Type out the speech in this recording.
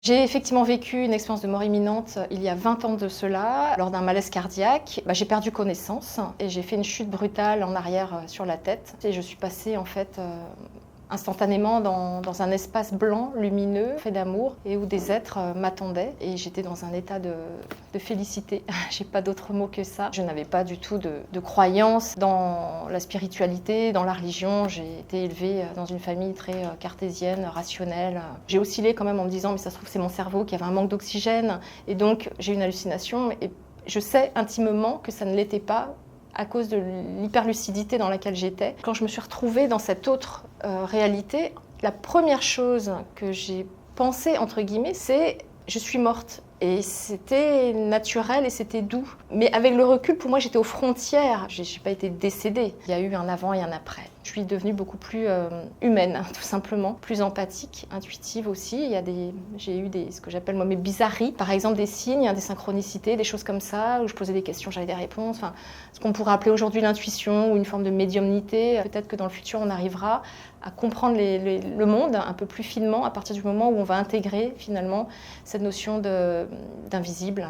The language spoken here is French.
J'ai effectivement vécu une expérience de mort imminente il y a 20 ans de cela, lors d'un malaise cardiaque. J'ai perdu connaissance et j'ai fait une chute brutale en arrière sur la tête. Et je suis passée en fait instantanément dans un espace blanc, lumineux, fait d'amour, et où des êtres m'attendaient. Et j'étais dans un état de félicité. J'ai pas d'autre mot que ça. Je n'avais pas du tout de croyance dans la spiritualité, dans la religion. J'ai été élevée dans une famille très cartésienne, rationnelle. J'ai oscillé quand même en me disant, mais ça se trouve c'est mon cerveau qui avait un manque d'oxygène. Et donc j'ai une hallucination. Et je sais intimement que ça ne l'était pas, à cause de l'hyperlucidité dans laquelle j'étais. Quand je me suis retrouvée dans cette autre réalité, la première chose que j'ai pensé, entre guillemets, c'est « je suis morte ». Et c'était naturel et c'était doux. Mais avec le recul, pour moi, j'étais aux frontières. Je n'ai pas été décédée. Il y a eu un avant et un après. Je suis devenue beaucoup plus humaine, tout simplement. Plus empathique, intuitive aussi. J'ai eu ce que j'appelle moi mes bizarreries. Par exemple, des signes, des synchronicités, des choses comme ça, où je posais des questions, j'avais des réponses. Enfin, ce qu'on pourrait appeler aujourd'hui l'intuition ou une forme de médiumnité. Peut-être que dans le futur, on arrivera à comprendre le monde un peu plus finement à partir du moment où on va intégrer finalement cette notion d'invisible.